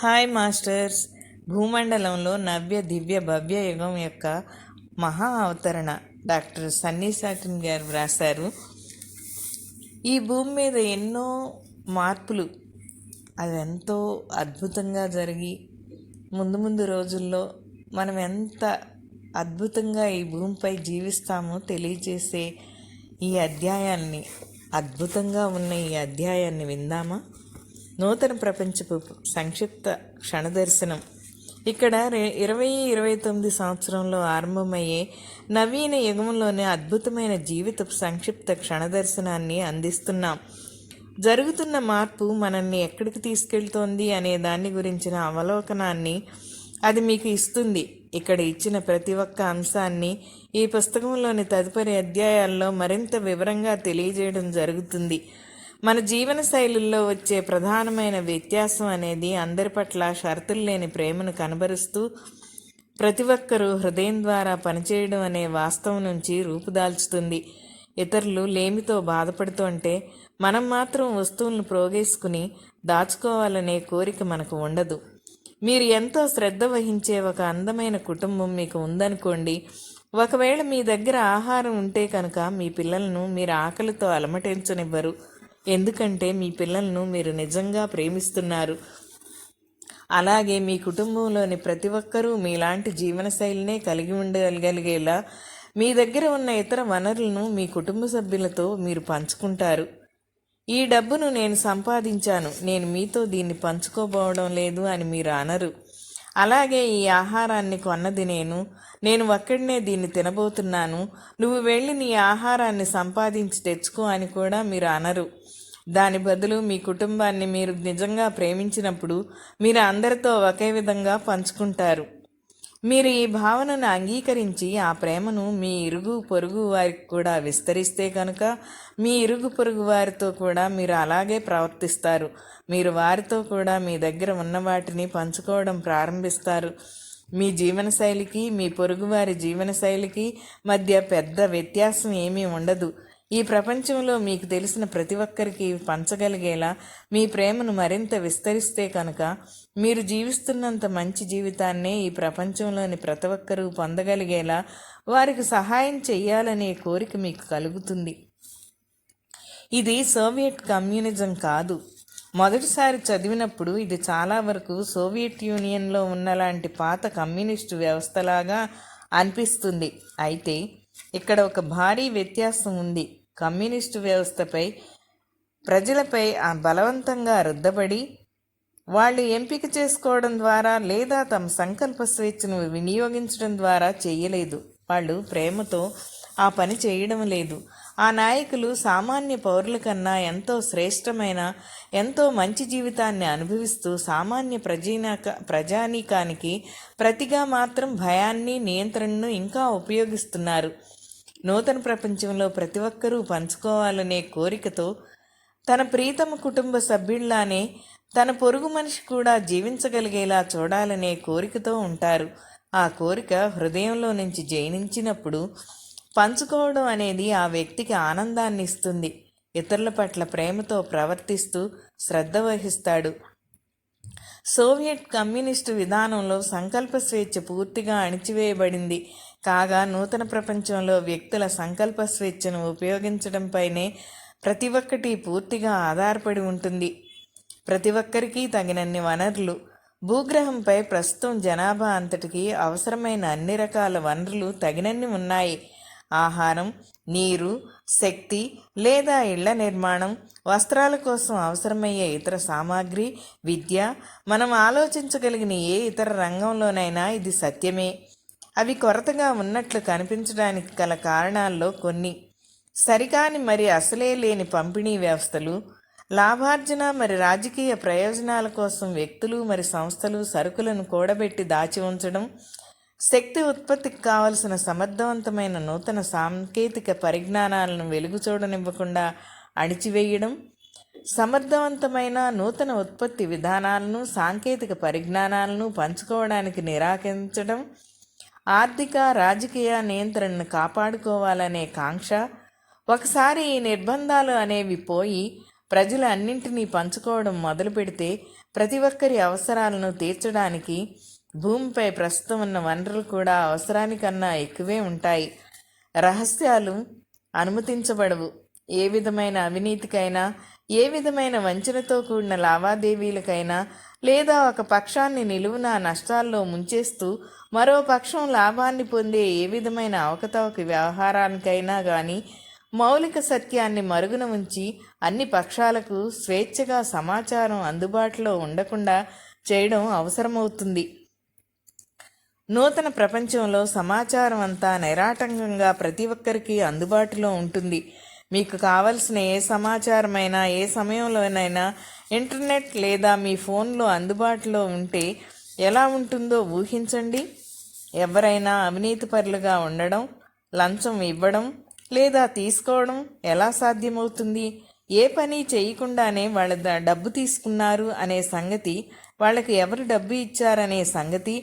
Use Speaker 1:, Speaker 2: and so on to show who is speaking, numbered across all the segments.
Speaker 1: Hi masters. భూమండలంలో నవ్య దివ్య భవ్య యుగం యొక్క మహా అవతరణ డాక్టర్ సన్నీ సాటిన్ గారు వ్రాశారు. ఈ భూమి మీద ఎన్నో మార్పులు అది ఎంతో అద్భుతంగా జరిగి ముందు ముందు రోజుల్లో మనం ఎంత అద్భుతంగా ఈ భూమిపై జీవిస్తామో తెలియజేసే ఈ అధ్యాయాన్ని, అద్భుతంగా ఉన్న ఈ అధ్యాయాన్ని విందామా? నూతన ప్రపంచపు సంక్షిప్త క్షణదర్శనం. ఇక్కడ 2029 సంవత్సరంలో ఆరంభమయ్యే నవీన యుగంలోని అద్భుతమైన జీవితపు సంక్షిప్త క్షణదర్శనాన్ని అందిస్తున్నాం. జరుగుతున్న మార్పు మనల్ని ఎక్కడికి తీసుకెళ్తోంది అనే దాని గురించిన అవలోకనాన్ని అది మీకు ఇస్తుంది. ఇక్కడ ఇచ్చిన ప్రతి ఒక్క అంశాన్ని ఈ పుస్తకంలోని తదుపరి అధ్యాయాల్లో మరింత వివరంగా తెలియజేయడం జరుగుతుంది. మన జీవన శైలుల్లో వచ్చే ప్రధానమైన వ్యత్యాసం అనేది అందరి పట్ల షరతులు లేని ప్రేమను కనబరుస్తూ ప్రతి ఒక్కరూ హృదయం ద్వారా పనిచేయడం అనే వాస్తవం నుంచి రూపుదాల్చుతుంది. ఇతరులు లేమితో బాధపడుతుంటే మనం మాత్రం వస్తువులను ప్రోగేసుకుని దాచుకోవాలనే కోరిక మనకు ఉండదు. మీరు ఎంతో శ్రద్ధ వహించే ఒక అందమైన కుటుంబం మీకు ఉందనుకోండి. ఒకవేళ మీ దగ్గర ఆహారం ఉంటే కనుక మీ పిల్లలను మీరు ఆకలితో అలమటించనివ్వరు. ఎందుకంటే మీ పిల్లలను మీరు నిజంగా ప్రేమిస్తున్నారు. అలాగే మీ కుటుంబంలోని ప్రతి ఒక్కరూ మీలాంటి జీవనశైలినే కలిగి ఉండగలిగేలా మీ దగ్గర ఉన్న ఇతర వనరులను మీ కుటుంబ సభ్యులతో మీరు పంచుకుంటారు. ఈ డబ్బును నేను సంపాదించాను, నేను మీతో దీన్ని పంచుకోబోవడం లేదు అని మీరు అనరు. అలాగే ఈ ఆహారాన్ని కొన్నది నేను ఒక్కడినే దీన్ని తినబోతున్నాను, నువ్వు వెళ్ళి నీ ఆహారాన్ని సంపాదించి తెచ్చుకో అని కూడా మీరు అనరు. దాని బదులు మీ కుటుంబాన్ని మీరు నిజంగా ప్రేమించినప్పుడు మీరు అందరితో ఒకే విధంగా పంచుకుంటారు. మీరు ఈ భావనను అంగీకరించి ఆ ప్రేమను మీ ఇరుగు పొరుగు వారికి కూడా విస్తరిస్తే కనుక మీ ఇరుగు పొరుగు వారితో కూడా మీరు అలాగే ప్రవర్తిస్తారు. మీరు వారితో కూడా మీ దగ్గర ఉన్న వాటిని పంచుకోవడం ప్రారంభిస్తారు. మీ జీవనశైలికి మీ పొరుగువారి జీవనశైలికి మధ్య పెద్ద వ్యత్యాసం ఏమీ ఉండదు. ఈ ప్రపంచంలో మీకు తెలిసిన ప్రతి ఒక్కరికి పంచగలిగేలా మీ ప్రేమను మరింత విస్తరిస్తే కనుక మీరు జీవిస్తున్నంత మంచి జీవితాన్నే ఈ ప్రపంచంలోని ప్రతి ఒక్కరూ పొందగలిగేలా వారికి సహాయం చెయ్యాలనే కోరిక మీకు కలుగుతుంది. ఇది సోవియట్ కమ్యూనిజం కాదు. మొదటిసారి చదివినప్పుడు ఇది చాలా వరకు సోవియట్ యూనియన్లో ఉన్నలాంటి పాత కమ్యూనిస్టు వ్యవస్థలాగా అనిపిస్తుంది. అయితే ఇక్కడ ఒక భారీ వ్యత్యాసం ఉంది. కమ్యూనిస్టు వ్యవస్థపై ప్రజలపై బలవంతంగా రుద్దబడి వాళ్ళు ఎంపిక చేసుకోవడం ద్వారా లేదా తమ సంకల్ప స్వేచ్ఛను వినియోగించడం ద్వారా చేయలేదు. వాళ్ళు ప్రేమతో ఆ పని చేయడం లేదు. ఆ నాయకులు సామాన్య పౌరుల కన్నా ఎంతో శ్రేష్టమైన, ఎంతో మంచి జీవితాన్ని అనుభవిస్తూ సామాన్య ప్రజానీకానికి ప్రతిగా మాత్రం భయాన్ని, నియంత్రణను ఇంకా ఉపయోగిస్తున్నారు. నూతన ప్రపంచంలో ప్రతి ఒక్కరూ పంచుకోవాలనే కోరికతో తన ప్రీతమ కుటుంబ సభ్యుల్లానే తన పొరుగు మనిషి కూడా జీవించగలిగేలా చూడాలనే కోరికతో ఉంటారు. ఆ కోరిక హృదయంలో నుంచి జయించినప్పుడు పంచుకోవడం అనేది ఆ వ్యక్తికి ఆనందాన్ని ఇస్తుంది. ఇతరుల పట్ల ప్రేమతో ప్రవర్తిస్తూ శ్రద్ధ వహిస్తాడు. సోవియట్ కమ్యూనిస్టు విధానంలో సంకల్ప స్వేచ్ఛ పూర్తిగా అణిచివేయబడింది. కాగా నూతన ప్రపంచంలో వ్యక్తుల సంకల్ప స్వేచ్ఛను ఉపయోగించడంపైనే ప్రతి ఒక్కటి పూర్తిగా ఆధారపడి ఉంటుంది. ప్రతి ఒక్కరికి తగినన్ని వనరులు. భూగ్రహంపై ప్రస్తుతం జనాభా అంతటికి అవసరమైన అన్ని రకాల వనరులు తగినన్ని ఉన్నాయి. ఆహారం, నీరు, శక్తి లేదా ఇళ్ల నిర్మాణం, వస్త్రాల కోసం అవసరమయ్యే ఇతర సామాగ్రి, విద్య. మనం ఆలోచించగలిగిన ఏ ఇతర రంగంలోనైనా ఇది సత్యమే. అవి కొరతగా ఉన్నట్లు కనిపించడానికి గల కారణాల్లో కొన్ని: సరికాని మరి అసలే లేని పంపిణీ వ్యవస్థలు, లాభార్జన మరి రాజకీయ ప్రయోజనాల కోసం వ్యక్తులు మరి సంస్థలు సరుకులను కూడబెట్టి దాచి ఉంచడం, శక్తి ఉత్పత్తికి కావలసిన సమర్థవంతమైన నూతన సాంకేతిక పరిజ్ఞానాలను వెలుగు చూడనివ్వకుండా అణిచివేయడం, సమర్థవంతమైన నూతన ఉత్పత్తి విధానాలను, సాంకేతిక పరిజ్ఞానాలను పంచుకోవడానికి నిరాకరించడం, ఆర్థిక రాజకీయ నియంత్రణను కాపాడుకోవాలనే కాంక్ష. ఒకసారి ఈ నిర్బంధాలు అనేవి పోయి ప్రజలు అన్నింటినీ పంచుకోవడం మొదలు పెడితే ప్రతి ఒక్కరి అవసరాలను తీర్చడానికి భూమిపై ప్రస్తుతం ఉన్న వనరులు కూడా అవసరానికన్నా ఎక్కువే ఉంటాయి. రహస్యాలు అనుమతించబడవు. ఏ విధమైన అవినీతికైనా, ఏ విధమైన వంచనతో కూడిన లావాదేవీలకైనా, లేదా ఒక పక్షాన్ని నిలువున నష్టాల్లో ముంచేస్తూ మరో పక్షం లాభాన్ని పొందే ఏ విధమైన అవకతవక వ్యవహారానికైనా కానీ మౌలిక సత్యాన్ని మరుగున ఉంచి అన్ని పక్షాలకు స్వేచ్ఛగా సమాచారం అందుబాటులో ఉండకుండా చేయడం అవసరమవుతుంది. నూతన ప్రపంచంలో సమాచారం అంతా నిరాటంకంగా ప్రతి ఒక్కరికి అందుబాటులో ఉంటుంది. మీకు కావలసిన ఏ సమాచారమైనా ఏ సమయంలోనైనా ఇంటర్నెట్ లేదా మీ ఫోన్లో అందుబాటులో ఉంటే ఎలా ఉంటుందో ఊహించండి. ఎవరైనా అవినీతిపరులుగా ఉండడం, లంచం ఇవ్వడం లేదా తీసుకోవడం ఎలా సాధ్యమవుతుంది? ఏ పని చేయకుండానే వాళ్ళ డబ్బు తీసుకున్నారు అనే సంగతి, వాళ్ళకి ఎవరు డబ్బు ఇచ్చారనే సంగతి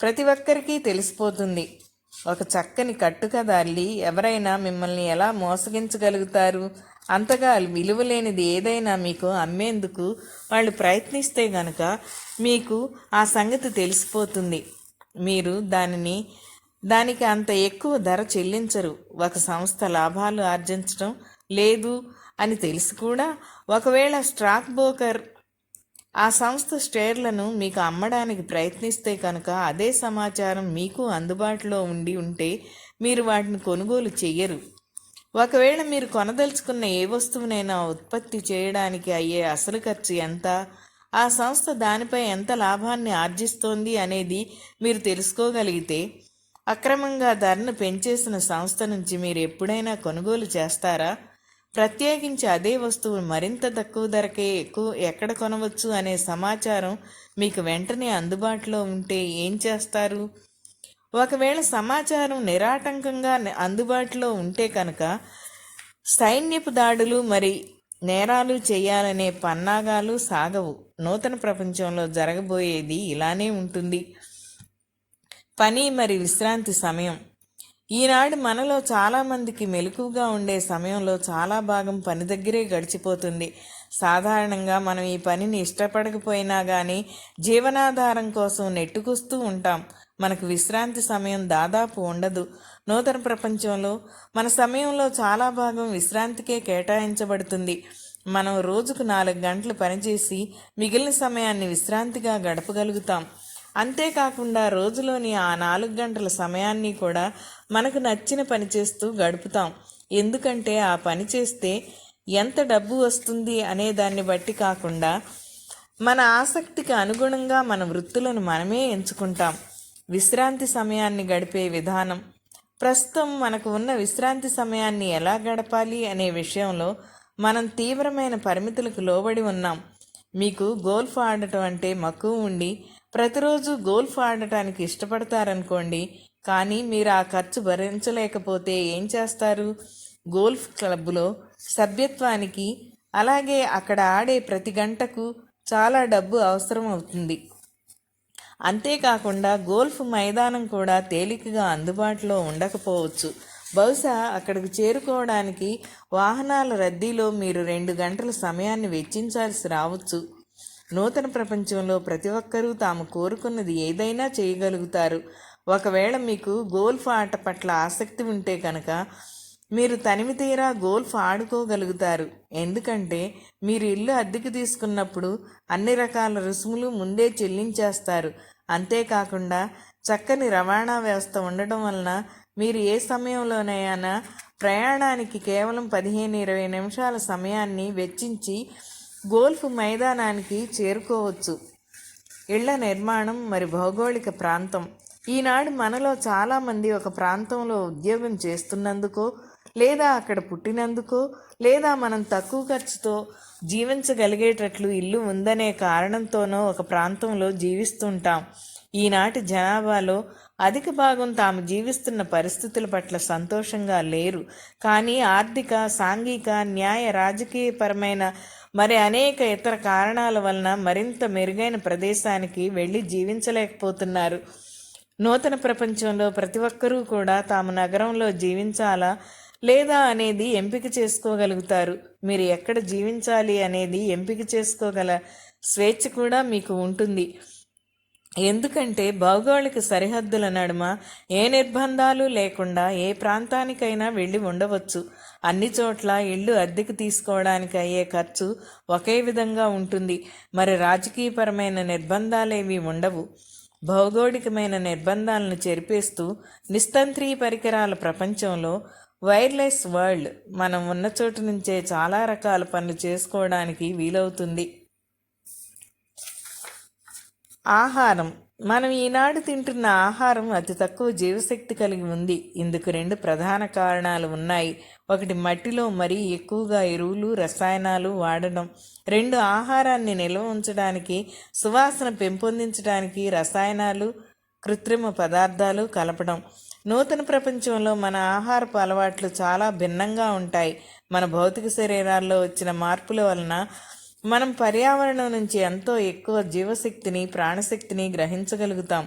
Speaker 1: ప్రతి ఒక్కరికి తెలిసిపోతుంది. ఒక చక్కని కట్టుకథ అల్లి ఎవరైనా మిమ్మల్ని ఎలా మోసగించగలుగుతారు? అంతగా విలువలేనిది ఏదైనా మీకు అమ్మేందుకు వాళ్ళు ప్రయత్నిస్తే గనక మీకు ఆ సంగతి తెలిసిపోతుంది. మీరు దానికి అంత ఎక్కువ ధర చెల్లించరు. ఒక సంస్థ లాభాలు ఆర్జించడం లేదు అని తెలిసి కూడా ఒకవేళ స్టాక్ బ్రోకర్ ఆ సంస్థ షేర్లను మీకు అమ్మడానికి ప్రయత్నిస్తే కనుక అదే సమాచారం మీకు అందుబాటులో ఉంటే మీరు వాటిని కొనుగోలు చెయ్యరు. ఒకవేళ మీరు కొనదలుచుకున్న ఏ వస్తువునైనా ఉత్పత్తి చేయడానికి అయ్యే అసలు ఖర్చు ఎంత, ఆ సంస్థ దానిపై ఎంత లాభాన్ని ఆర్జిస్తోంది అనేది మీరు తెలుసుకోగలిగితే అక్రమంగా ధరను పెంచేసిన సంస్థ నుంచి మీరు ఎప్పుడైనా కొనుగోలు చేస్తారా? ప్రత్యేకించి అదే వస్తువు మరింత తక్కువ ధరకే ఎక్కడ కొనవచ్చు అనే సమాచారం మీకు వెంటనే అందుబాటులో ఉంటే ఏం చేస్తారు? ఒకవేళ సమాచారం నిరాటంకంగా అందుబాటులో ఉంటే కనుక సైన్యపు దాడులు మరి నేరాలు చేయాలనే పన్నాగాలు సాగవు. నూతన ప్రపంచంలో జరగబోయేది ఇలానే ఉంటుంది. పని మరి విశ్రాంతి సమయం. ఈనాడు మనలో చాలామందికి మెలకువగా ఉండే సమయంలో చాలా భాగం పని దగ్గరే గడిచిపోతుంది. సాధారణంగా మనం ఈ పనిని ఇష్టపడకపోయినా కానీ జీవనాధారం కోసం నెట్టుకొస్తూ ఉంటాం. మనకు విశ్రాంతి సమయం దాదాపు ఉండదు. నూతన ప్రపంచంలో మన సమయంలో చాలా భాగం విశ్రాంతికే కేటాయించబడుతుంది. మనం రోజుకు 4 గంటలు పనిచేసి మిగిలిన సమయాన్ని విశ్రాంతిగా గడపగలుగుతాం. అంతేకాకుండా రోజులోని ఆ 4 గంటల సమయాన్ని కూడా మనకు నచ్చిన పని చేస్తూ గడుపుతాం. ఎందుకంటే ఆ పని చేస్తే ఎంత డబ్బు వస్తుంది అనే దాన్ని బట్టి కాకుండా మన ఆసక్తికి అనుగుణంగా మన వృత్తులను మనమే ఎంచుకుంటాం. విశ్రాంతి సమయాన్ని గడిపే విధానం. ప్రస్తుతం మనకు ఉన్న విశ్రాంతి సమయాన్ని ఎలా గడపాలి అనే విషయంలో మనం తీవ్రమైన పరిమితులకు లోబడి ఉన్నాం. మీకు గోల్ఫ్ ఆడటం అంటే మక్కువ ఉండి ప్రతిరోజు గోల్ఫ్ ఆడటానికి ఇష్టపడతారనుకోండి. కానీ మీరు ఆ ఖర్చు భరించలేకపోతే ఏం చేస్తారు? గోల్ఫ్ క్లబ్లో సభ్యత్వానికి, అలాగే అక్కడ ఆడే ప్రతి గంటకు చాలా డబ్బు అవసరం అవుతుంది. అంతేకాకుండా గోల్ఫ్ మైదానం కూడా తేలికగా అందుబాటులో ఉండకపోవచ్చు. బహుశా అక్కడికి చేరుకోవడానికి వాహనాల రద్దీలో మీరు 2 గంటల సమయాన్ని వెచ్చించాల్సి రావచ్చు. నూతన ప్రపంచంలో ప్రతి ఒక్కరూ తాము కోరుకున్నది ఏదైనా చేయగలుగుతారు. ఒకవేళ మీకు గోల్ఫ్ ఆట పట్ల ఆసక్తి ఉంటే కనుక మీరు తనివి తీరా గోల్ఫ్ ఆడుకోగలుగుతారు. ఎందుకంటే మీరు ఇల్లు అద్దెకు తీసుకున్నప్పుడు అన్ని రకాల రుసుములు ముందే చెల్లించేస్తారు. అంతేకాకుండా చక్కని రవాణా వ్యవస్థ ఉండడం వలన మీరు ఏ సమయంలోనైనా ప్రయాణానికి కేవలం 15-20 నిమిషాల సమయాన్ని వెచ్చించి గోల్ఫ్ మైదానానికి చేరుకోవచ్చు. ఇళ్ల నిర్మాణం మరి భౌగోళిక ప్రాంతం. ఈనాడు మనలో చాలామంది ఒక ప్రాంతంలో ఉద్యోగం చేస్తున్నందుకో, లేదా అక్కడ పుట్టినందుకో, లేదా మనం తక్కువ ఖర్చుతో జీవించగలిగేటట్లు ఇల్లు ఉందనే కారణంతోనో ఒక ప్రాంతంలో జీవిస్తుంటాం. ఈనాటి జనాభాలో అధిక భాగం తాము జీవిస్తున్న పరిస్థితుల పట్ల సంతోషంగా లేరు. కానీ ఆర్థిక, సాంఘిక, న్యాయ, రాజకీయపరమైన మరి అనేక ఇతర కారణాల వలన మరింత మెరుగైన ప్రదేశానికి వెళ్ళి జీవించలేకపోతున్నారు. నూతన ప్రపంచంలో ప్రతి ఒక్కరూ కూడా తాము నగరంలో జీవించాలా లేదా అనేది ఎంపిక చేసుకోగలుగుతారు. మీరు ఎక్కడ జీవించాలి అనేది ఎంపిక చేసుకోగల స్వేచ్ఛ కూడా మీకు ఉంటుంది. ఎందుకంటే భౌగోళిక సరిహద్దుల నడుమ ఏ నిర్బంధాలు లేకుండా ఏ ప్రాంతానికైనా వెళ్ళి ఉండవచ్చు. అన్ని చోట్ల ఇళ్ళు అద్దెకు తీసుకోవడానికి అయ్యే ఖర్చు ఒకే విధంగా ఉంటుంది. మరి రాజకీయపరమైన నిర్బంధాలేవి ఉండవు. భౌగోళికమైన నిర్బంధాలను చెరిపేస్తూ నిస్తంత్రీ పరికరాల ప్రపంచంలో వైర్లెస్ వరల్డ్ మనం ఉన్న చోటు నుంచే చాలా రకాల పనులు చేసుకోవడానికి వీలవుతుంది. ఆహారం. మనం ఈనాడు తింటున్న ఆహారం అతి తక్కువ జీవశక్తి కలిగి ఉంది. ఇందుకు 2 ప్రధాన కారణాలు ఉన్నాయి. ఒకటి, మట్టిలో మరీ ఎక్కువగా ఎరువులు, రసాయనాలు వాడడం. 2, ఆహారాన్ని నిల్వ ఉంచడానికి, సువాసన పెంపొందించడానికి రసాయనాలు, కృత్రిమ పదార్థాలు కలపడం. నూతన ప్రపంచంలో మన ఆహారపు అలవాట్లు చాలా భిన్నంగా ఉంటాయి. మన భౌతిక శరీరాల్లో వచ్చిన మార్పుల వలన మనం పర్యావరణం నుంచి ఎంతో ఎక్కువ జీవశక్తిని, ప్రాణశక్తిని గ్రహించగలుగుతాం.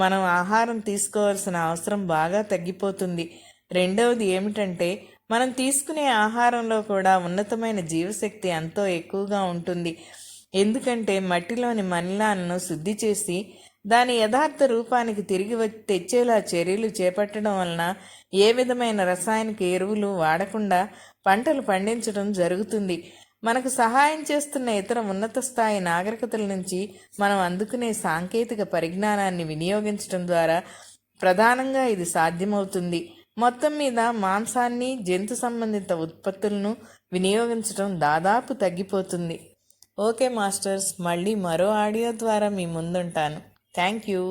Speaker 1: మనం ఆహారం తీసుకోవాల్సిన అవసరం బాగా తగ్గిపోతుంది. రెండవది ఏమిటంటే, మనం తీసుకునే ఆహారంలో కూడా ఉన్నతమైన జీవశక్తి ఎంతో ఎక్కువగా ఉంటుంది. ఎందుకంటే మట్టిలోని మలినాలను శుద్ధి చేసి దాని యథార్థ రూపానికి తిరిగి తెచ్చేలా చర్యలు చేపట్టడం వలన ఏ విధమైన రసాయనిక ఎరువులు వాడకుండా పంటలు పండించడం జరుగుతుంది. మనకు సహాయం చేస్తున్న ఇతర ఉన్నత స్థాయి నాగరికతల నుంచి మనం అందుకునే సాంకేతిక పరిజ్ఞానాన్ని వినియోగించడం ద్వారా ప్రధానంగా ఇది సాధ్యమవుతుంది. మొత్తం మీద మాంసాన్ని, జంతు సంబంధిత ఉత్పత్తులను వినియోగించడం దాదాపు తగ్గిపోతుంది. ఓకే మాస్టర్స్, మళ్ళీ మరో ఆడియో ద్వారా మీ ముందుంటాను. Thank you.